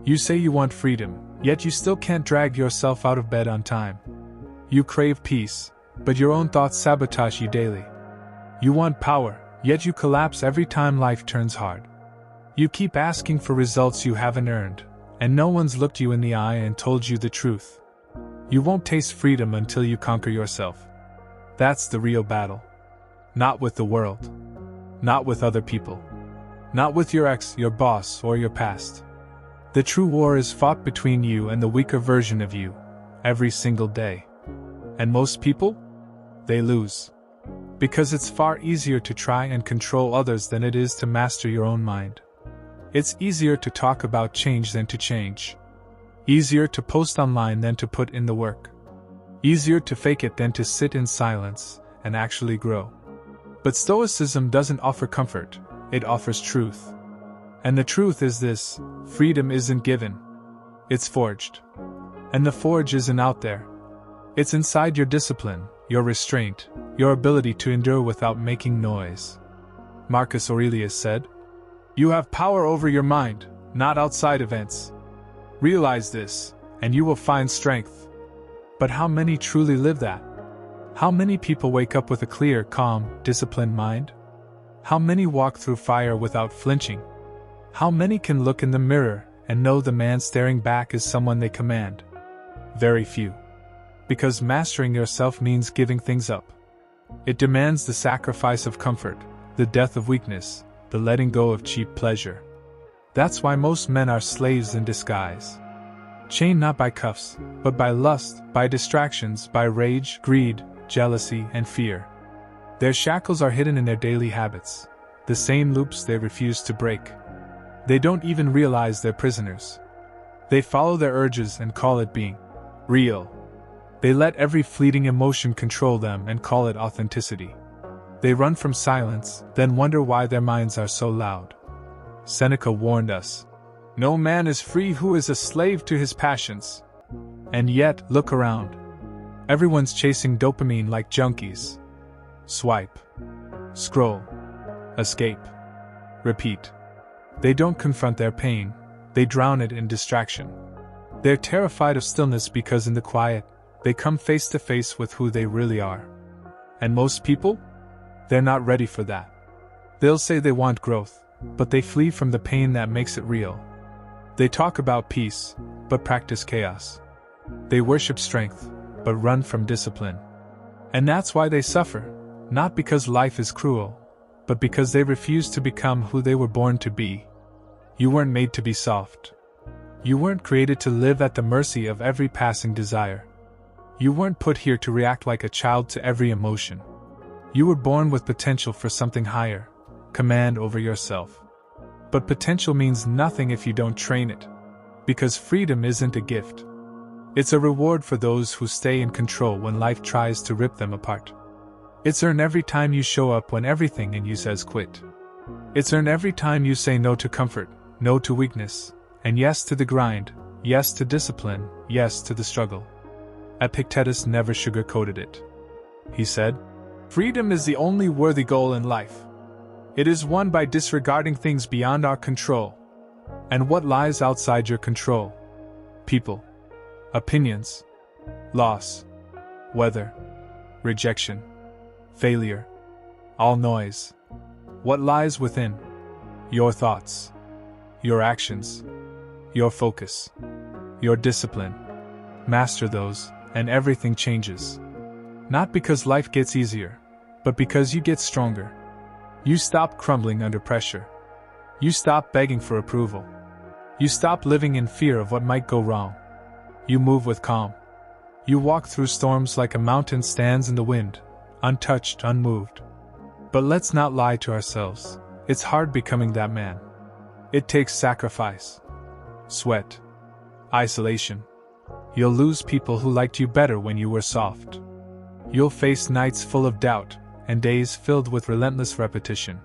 You say you want freedom, yet you still can't drag yourself out of bed on time. You crave peace, but your own thoughts sabotage you daily. You want power, yet you collapse every time life turns hard. You keep asking for results you haven't earned, and no one's looked you in the eye and told you the truth. You won't taste freedom until you conquer yourself. That's the real battle. Not with the world. Not with other people. Not with your ex, your boss, or your past. The true war is fought between you and the weaker version of you, every single day. And most people? They lose. Because it's far easier to try and control others than it is to master your own mind. It's easier to talk about change than to change. Easier to post online than to put in the work. Easier to fake it than to sit in silence and actually grow. But Stoicism doesn't offer comfort, it offers truth. And the truth is this: freedom isn't given. It's forged. And the forge isn't out there. It's inside your discipline, your restraint, your ability to endure without making noise. Marcus Aurelius said, "You have power over your mind, not outside events. Realize this, and you will find strength." But how many truly live that? How many people wake up with a clear, calm, disciplined mind? How many walk through fire without flinching? How many can look in the mirror and know the man staring back is someone they command? Very few. Because mastering yourself means giving things up. It demands the sacrifice of comfort, the death of weakness, the letting go of cheap pleasure. That's why most men are slaves in disguise. Chained not by cuffs, but by lust, by distractions, by rage, greed, jealousy, and fear. Their shackles are hidden in their daily habits, the same loops they refuse to break. They don't even realize they're prisoners. They follow their urges and call it being real. They let every fleeting emotion control them and call it authenticity. They run from silence, then wonder why their minds are so loud. Seneca warned us, "No man is free who is a slave to his passions." And yet, look around. Everyone's chasing dopamine like junkies. Swipe. Scroll. Escape. Repeat. They don't confront their pain, they drown it in distraction. They're terrified of stillness because in the quiet, they come face to face with who they really are. And most people? They're not ready for that. They'll say they want growth, but they flee from the pain that makes it real. They talk about peace, but practice chaos. They worship strength, but run from discipline. And that's why they suffer, not because life is cruel, but because they refuse to become who they were born to be. You weren't made to be soft. You weren't created to live at the mercy of every passing desire. You weren't put here to react like a child to every emotion. You were born with potential for something higher, command over yourself. But potential means nothing if you don't train it. Because freedom isn't a gift. It's a reward for those who stay in control when life tries to rip them apart. It's earned every time you show up when everything in you says quit. It's earned every time you say no to comfort, no to weakness, and yes to the grind, yes to discipline, yes to the struggle. Epictetus never sugarcoated it. He said, "Freedom is the only worthy goal in life. It is won by disregarding things beyond our control. And what lies outside your control? People. Opinions. Loss. Weather. Rejection. Failure. All noise. What lies within? Your thoughts. Your actions. Your focus. Your discipline. Master those, and everything changes. Not because life gets easier, but because you get stronger. You stop crumbling under pressure. You stop begging for approval. You stop living in fear of what might go wrong. You move with calm. You walk through storms like a mountain stands in the wind, untouched, unmoved. But let's not lie to ourselves. It's hard becoming that man. It takes sacrifice, sweat, isolation. You'll lose people who liked you better when you were soft. You'll face nights full of doubt and days filled with relentless repetition.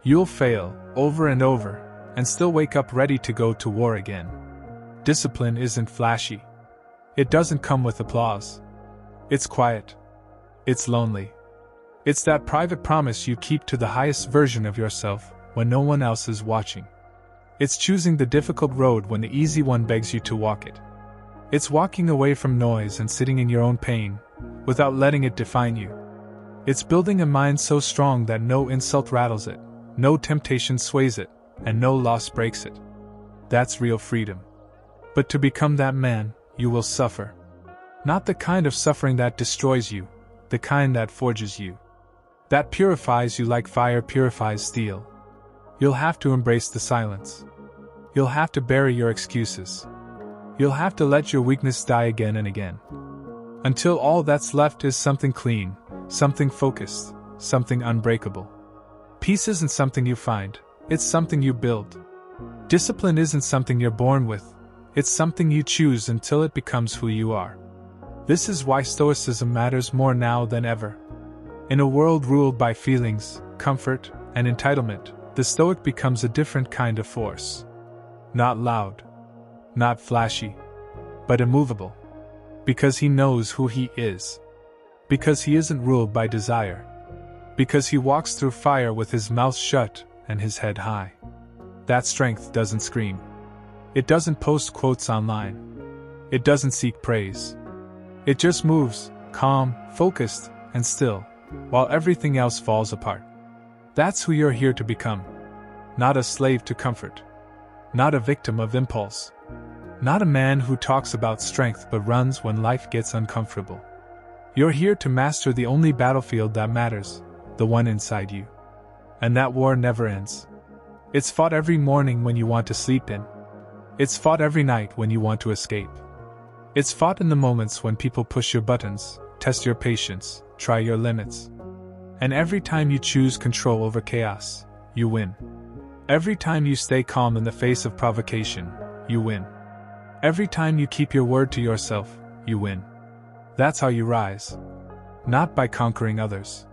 You'll fail over and over and still wake up ready to go to war again. Discipline isn't flashy. It doesn't come with applause. It's quiet. It's lonely. It's that private promise you keep to the highest version of yourself when no one else is watching. It's choosing the difficult road when the easy one begs you to walk it. It's walking away from noise and sitting in your own pain, without letting it define you. It's building a mind so strong that no insult rattles it, no temptation sways it, and no loss breaks it. That's real freedom. But to become that man, you will suffer. Not the kind of suffering that destroys you, the kind that forges you. That purifies you like fire purifies steel. You'll have to embrace the silence. You'll have to bury your excuses. You'll have to let your weakness die again and again. Until all that's left is something clean, something focused, something unbreakable. Peace isn't something you find, it's something you build. Discipline isn't something you're born with, it's something you choose until it becomes who you are. This is why Stoicism matters more now than ever. In a world ruled by feelings, comfort, and entitlement, the Stoic becomes a different kind of force. Not loud, not flashy, but immovable. Because he knows who he is. Because he isn't ruled by desire. Because he walks through fire with his mouth shut and his head high. That strength doesn't scream. It doesn't post quotes online. It doesn't seek praise. It just moves, calm, focused, and still, while everything else falls apart. That's who you're here to become. Not a slave to comfort. Not a victim of impulse. Not a man who talks about strength but runs when life gets uncomfortable. You're here to master the only battlefield that matters, the one inside you. And that war never ends. It's fought every morning when you want to sleep in. It's fought every night when you want to escape. It's fought in the moments when people push your buttons, test your patience, try your limits. And every time you choose control over chaos, you win. Every time you stay calm in the face of provocation, you win. Every time you keep your word to yourself, you win. That's how you rise. Not by conquering others,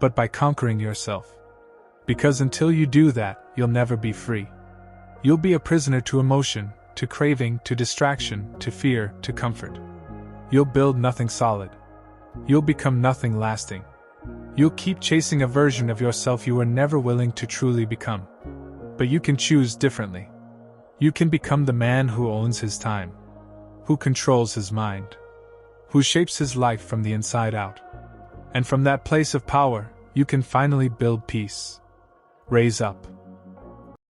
but by conquering yourself. Because until you do that, you'll never be free. You'll be a prisoner to emotion, to craving, to distraction, to fear, to comfort. You'll build nothing solid. You'll become nothing lasting. You'll keep chasing a version of yourself you were never willing to truly become. But you can choose differently. You can become the man who owns his time, who controls his mind, who shapes his life from the inside out. And from that place of power, you can finally build peace. Raise up.